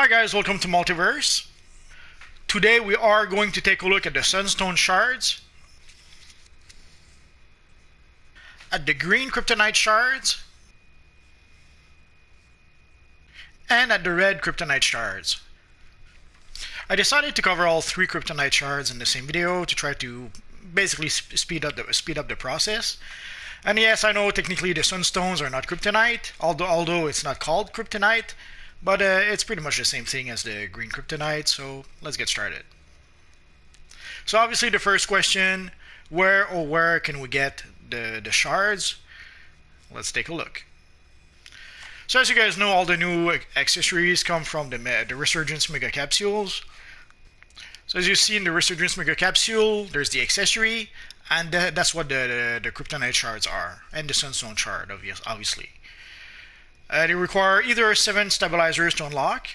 Hi guys, welcome to Multiverse. Today we are going to take a look at the Sunstone shards, at the green Kryptonite shards, and at the red Kryptonite shards. I decided to cover all three Kryptonite shards in the same video to try to basically speed up the process. And yes, I know technically the Sunstones are not Kryptonite, although it's not called Kryptonite. But it's pretty much the same thing as the green Kryptonite, so let's get started. So obviously the first question, where can we get the shards? Let's take a look. So as you guys know, all the new accessories come from the Resurgence Mega Capsules. So as you see in the Resurgence Mega Capsule, there's the accessory, and that's what the Kryptonite shards are, and the Sunstone shard, obviously. They require either 7 stabilizers to unlock,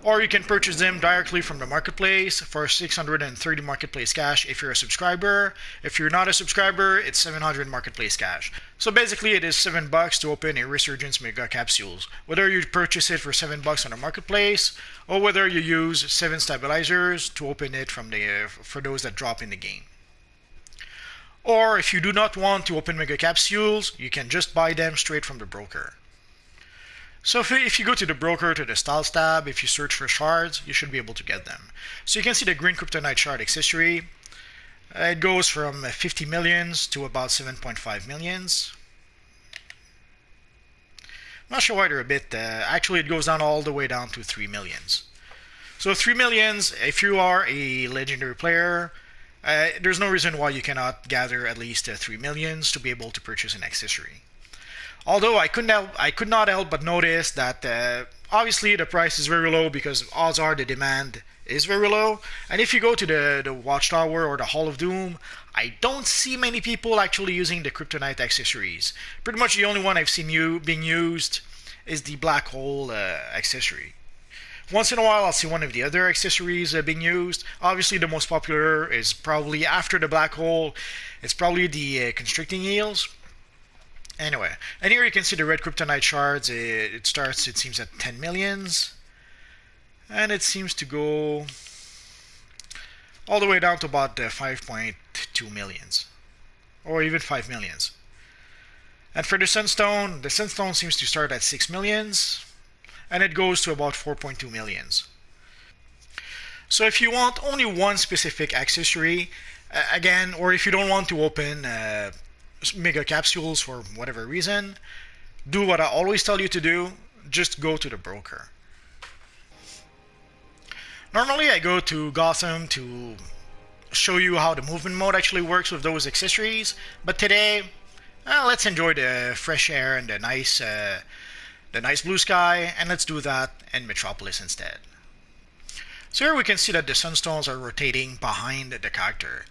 or you can purchase them directly from the marketplace for 630 marketplace cash if you're a subscriber. If you're not a subscriber, it's 700 marketplace cash. So basically it is $7 to open a Resurgence Mega Capsules, whether you purchase it for $7 on the marketplace, or whether you use 7 stabilizers to open it for those that drop in the game. Or if you do not want to open Mega Capsules, you can just buy them straight from the broker. So if you go to the broker, to the Styles tab, if you search for shards, you should be able to get them. So you can see the green Kryptonite shard accessory. It goes from 50 millions to about 7.5 millions. I'm not sure why they're a bit, actually it goes down all the way down to 3 millions. So 3 millions, if you are a legendary player, there's no reason why you cannot gather at least 3 millions to be able to purchase an accessory. Although I could not help but notice that obviously the price is very low because odds are the demand is very low. And if you go to the Watchtower or the Hall of Doom, I don't see many people actually using the Kryptonite accessories. Pretty much the only one I've seen being used is the Black Hole accessory. Once in a while I'll see one of the other accessories being used. Obviously the most popular is probably after the Black Hole. It's probably the Constricting Eels. Anyway, and here you can see the red Kryptonite shards. It starts, it seems, at 10 millions. And it seems to go all the way down to about 5.2 millions. Or even 5 millions. And for the Sunstone seems to start at 6 millions. And it goes to about 4.2 millions. So if you want only one specific accessory, again, or if you don't want to open Mega Capsules for whatever reason, do what I always tell you to do, just go to the broker. Normally I go to Gotham to show you how the movement mode actually works with those accessories, but today, let's enjoy the fresh air and the nice blue sky, and let's do that in Metropolis instead. So here we can see that the Sunstones are rotating behind the character.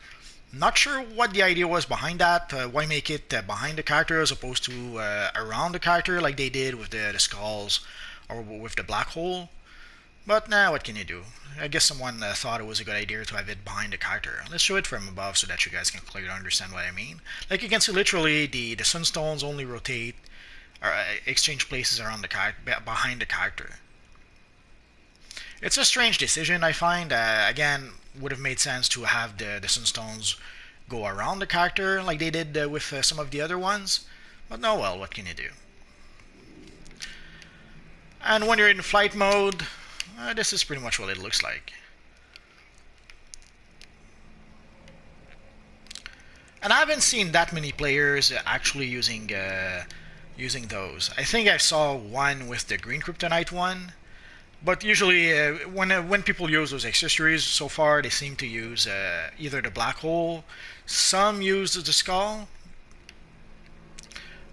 Not sure what the idea was behind that. Why make it behind the character as opposed to around the character like they did with the skulls or with the black hole? But nah, what can you do? I guess someone thought it was a good idea to have it behind the character. Let's show it from above so that you guys can clearly understand what I mean. Like you can see, literally the Sunstones only rotate or exchange places around behind the character. It's a strange decision, I find. Again, would have made sense to have the Sunstones go around the character like they did with some of the other ones. But no, well, what can you do? And when you're in flight mode, this is pretty much what it looks like. And I haven't seen that many players actually using those. I think I saw one with the green Kryptonite one. But usually, when people use those accessories, so far they seem to use either the black hole. Some use the skull,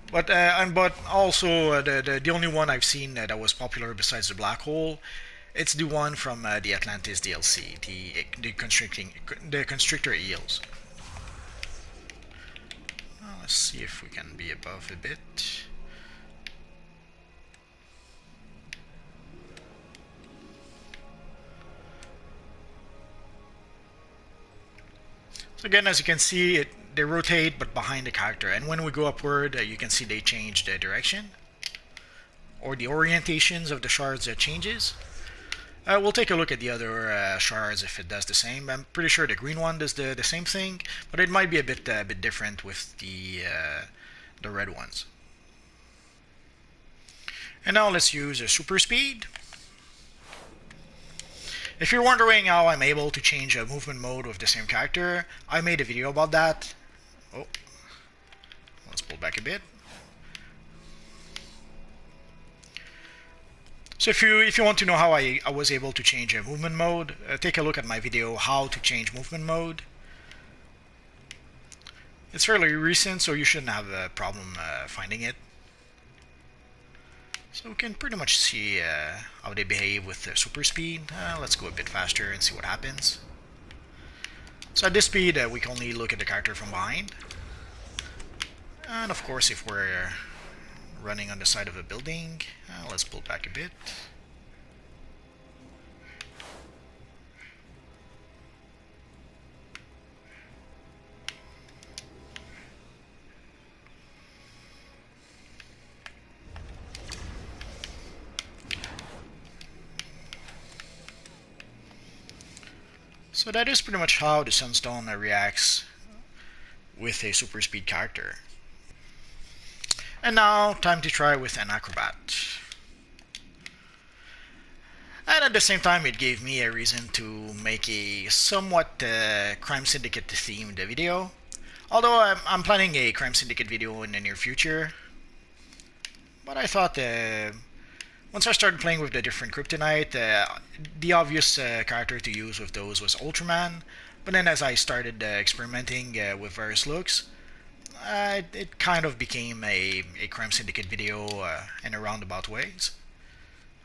but also the only one I've seen that was popular besides the black hole, it's the one from the Atlantis DLC, the Constrictor Eels. Let's see if we can be above a bit. So again, as you can see, they rotate but behind the character, and when we go upward, you can see they change the direction, or the orientations of the shards changes. We'll take a look at the other shards if it does the same. I'm pretty sure the green one does the same thing, but it might be a bit different with the red ones. And now let's use a super speed. If you're wondering how I'm able to change a movement mode with the same character, I made a video about that. Oh, let's pull back a bit. So if you want to know how I was able to change a movement mode, take a look at my video how to change movement mode. It's fairly recent, so you shouldn't have a problem finding it. So we can pretty much see how they behave with super speed. Let's go a bit faster and see what happens. So at this speed, we can only look at the character from behind. And of course, if we're running on the side of a building, let's pull back a bit. So that is pretty much how the Sunstone reacts with a super speed character. And now, time to try with an acrobat. And at the same time, it gave me a reason to make a somewhat Crime Syndicate themed video. Although I'm planning a Crime Syndicate video in the near future. But I thought once I started playing with the different Kryptonite, the obvious character to use with those was Ultraman. But then as I started experimenting with various looks, it kind of became a Crime Syndicate video in a roundabout ways.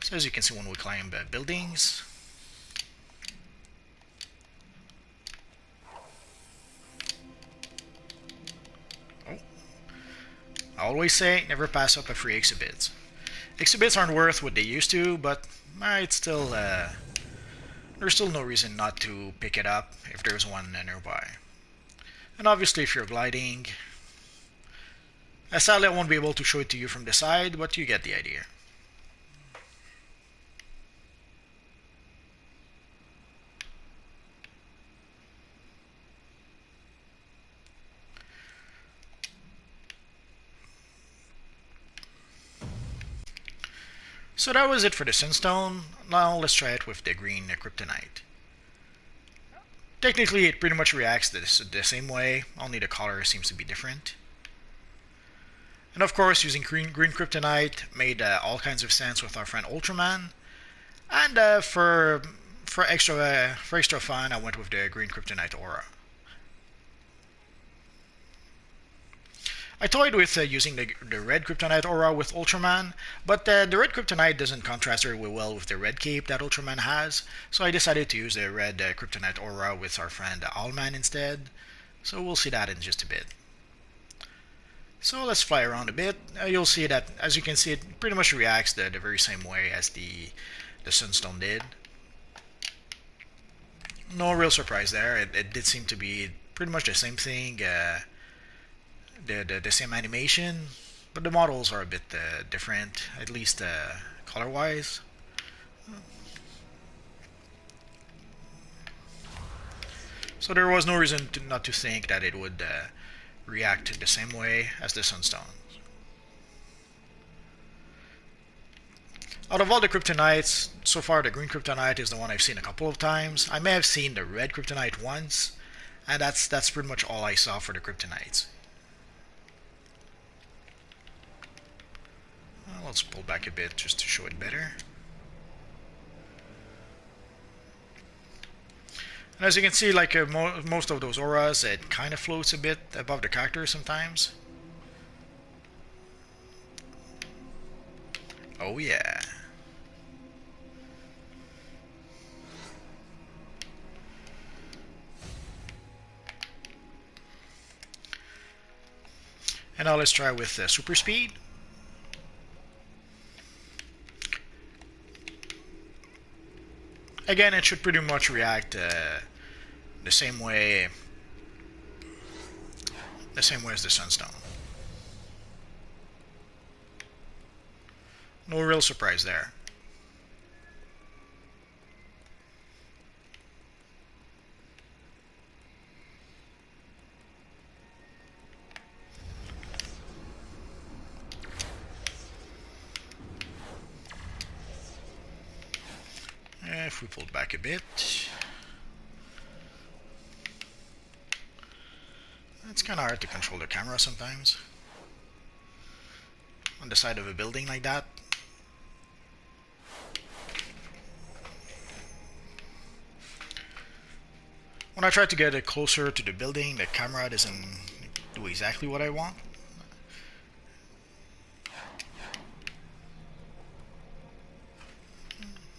So as you can see, when we climb buildings, I always say, never pass up a free exhibit. Exhibits aren't worth what they used to, but it's still there's still no reason not to pick it up if there's one nearby. And obviously, if you're gliding, sadly I won't be able to show it to you from the side, but you get the idea. So that was it for the Sunstone. Now let's try it with the green Kryptonite. Technically, it pretty much reacts the same way, only the color seems to be different. And of course, using green Kryptonite made all kinds of sense with our friend Ultraman. And for extra fun, I went with the green Kryptonite aura. I toyed with using the red Kryptonite aura with Ultraman, but the red Kryptonite doesn't contrast very well with the red cape that Ultraman has, so I decided to use the red Kryptonite aura with our friend Owlman instead. So we'll see that in just a bit. So let's fly around a bit. You'll see that, as you can see, it pretty much reacts the very same way as the Sunstone did. No real surprise there. It did seem to be pretty much the same thing. The same animation, but the models are a bit different, at least color-wise. So there was no reason not to think that it would react the same way as the Sunstone. Out of all the Kryptonites, so far the green Kryptonite is the one I've seen a couple of times. I may have seen the red Kryptonite once, and that's pretty much all I saw for the Kryptonites. Let's pull back a bit just to show it better. And as you can see, like most of those auras, it kind of floats a bit above the character sometimes. Oh yeah. And now let's try with super speed. Again, it should pretty much react the same way as the Sunstone. No real surprise there. If we pull back a bit, it's kind of hard to control the camera sometimes on the side of a building like that. When I try to get it closer to the building, the camera doesn't do exactly what I want.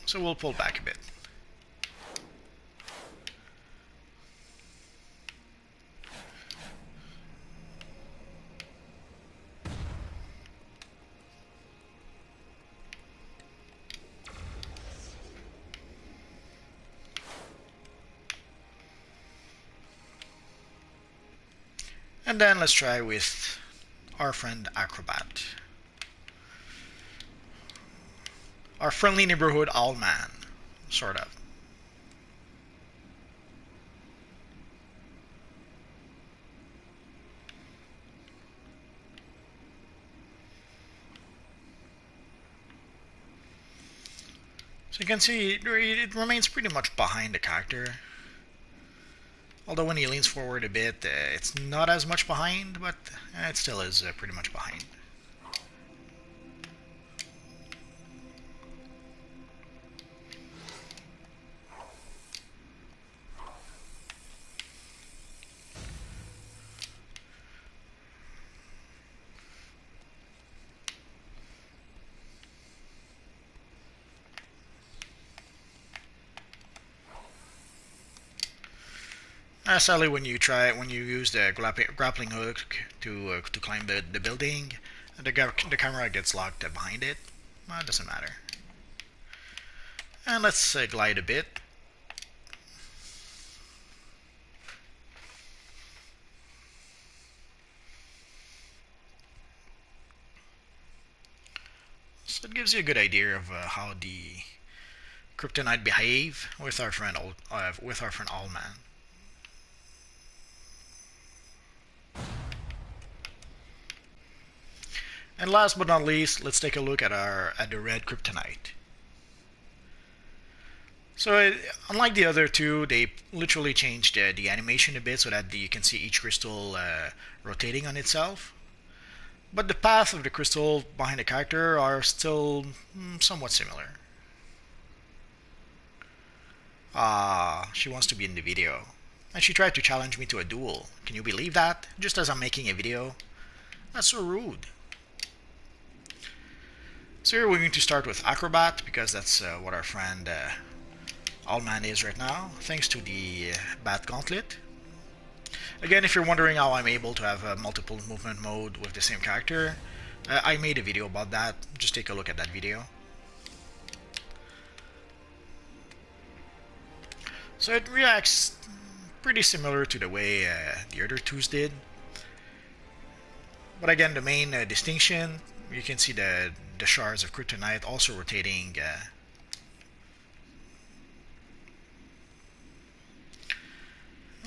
So we'll pull back a bit. And then let's try with our friend Acrobat. Our friendly neighborhood owl man, sort of. So you can see it remains pretty much behind the character. Although when he leans forward a bit, it's not as much behind, but it still is pretty much behind. Sadly, when you use the grappling hook to climb the building, the camera gets locked behind it. Well, it doesn't matter. And let's glide a bit. So it gives you a good idea of how the Kryptonite behave with our friend Allman. And last but not least, let's take a look at the red Kryptonite. So unlike the other two, they literally changed the animation a bit so that you can see each crystal rotating on itself. But the path of the crystal behind the character are still somewhat similar. She wants to be in the video. And she tried to challenge me to a duel. Can you believe that? Just as I'm making a video? That's so rude. So here we're going to start with Acrobat because that's what our friend Allman is right now, thanks to the Bat Gauntlet. Again, if you're wondering how I'm able to have multiple movement mode with the same character, I made a video about that. Just take a look at that video. So it reacts pretty similar to the way the other twos did. But again, the main distinction, you can see the shards of Kryptonite also rotating.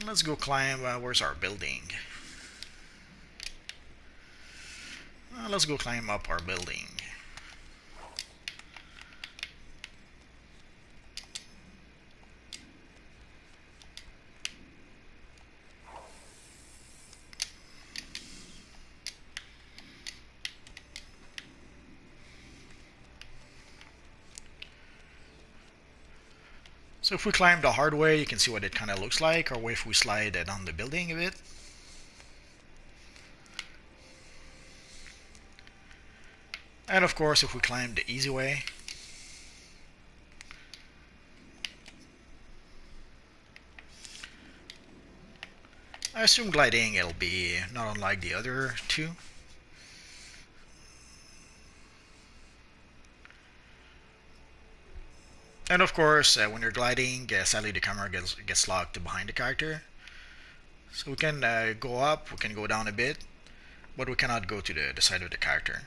Let's go climb. Where's our building? Let's go climb up our building. So if we climb the hard way, you can see what it kind of looks like, or if we slide down the building a bit. And of course, if we climb the easy way, I assume gliding it'll be not unlike the other two. And of course, when you're gliding, sadly the camera gets locked behind the character. So we can go up, we can go down a bit, but we cannot go to the side of the character.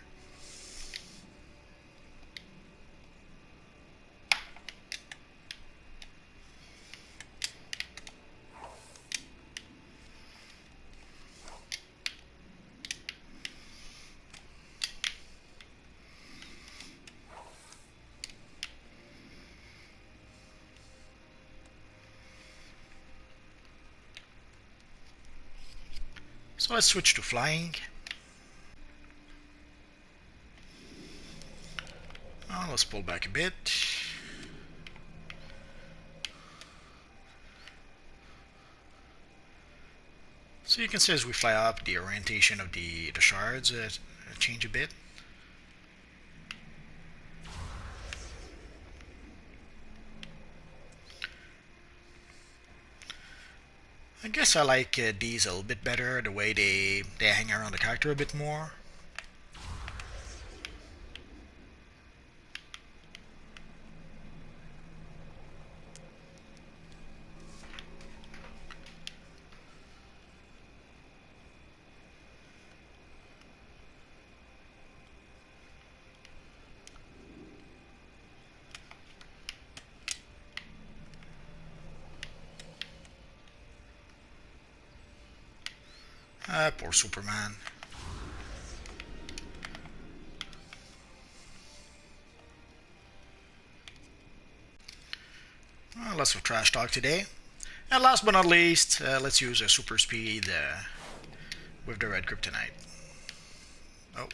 So let's switch to flying. Let's pull back a bit. So you can see as we fly up, the orientation of the shards change a bit. I guess I like these a little bit better, the way they hang around the character a bit more. Poor Superman. Lots of trash talk today. And last but not least, let's use a super speed with the red kryptonite. Oh.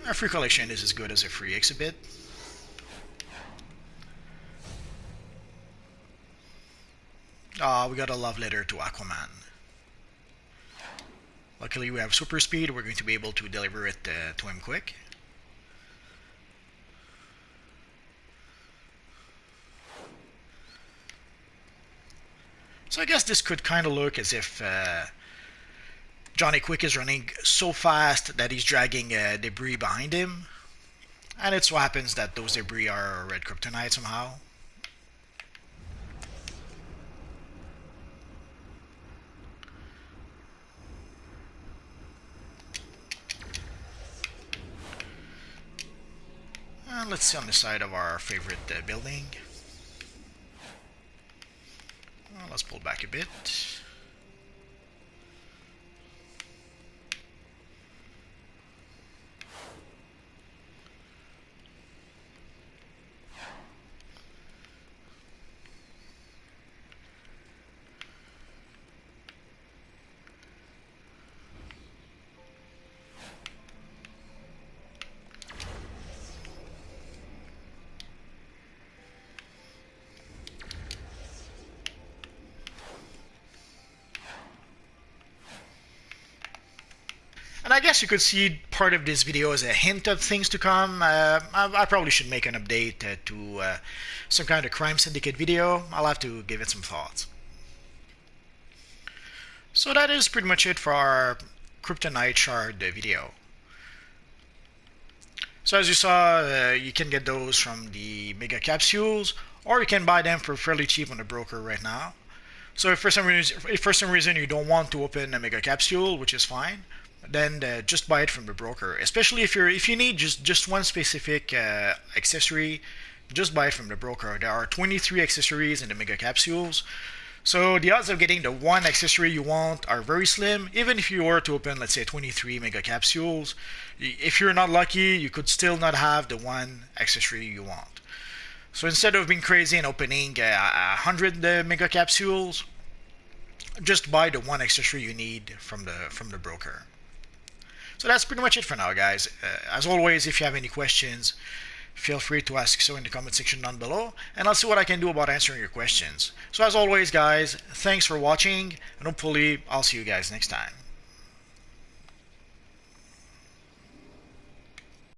A free collection is as good as a free exhibit. We got a love letter to Aquaman. Luckily we have super speed, we're going to be able to deliver it to him quick. So I guess this could kind of look as if Johnny Quick is running so fast that he's dragging debris behind him. And it so happens that those debris are red kryptonite somehow. Let's see on the side of our favorite building. Let's pull back a bit. And I guess you could see part of this video as a hint of things to come. I probably should make an update to some kind of crime syndicate video. I'll have to give it some thoughts. So that is pretty much it for our Kryptonite shard video. So as you saw, you can get those from the mega capsules, or you can buy them for fairly cheap on the broker right now. So if for some reason you don't want to open a mega capsule, which is fine, then just buy it from the broker. Especially if you need just one specific accessory, just buy it from the broker. There are 23 accessories in the mega capsules, so the odds of getting the one accessory you want are very slim. Even if you were to open, let's say, 23 mega capsules, if you're not lucky, you could still not have the one accessory you want. So instead of being crazy and opening 100 mega capsules, just buy the one accessory you need from the broker. So that's pretty much it for now, guys. As always, if you have any questions, feel free to ask so in the comment section down below, and I'll see what I can do about answering your questions. So as always, guys, thanks for watching, and hopefully I'll see you guys next time.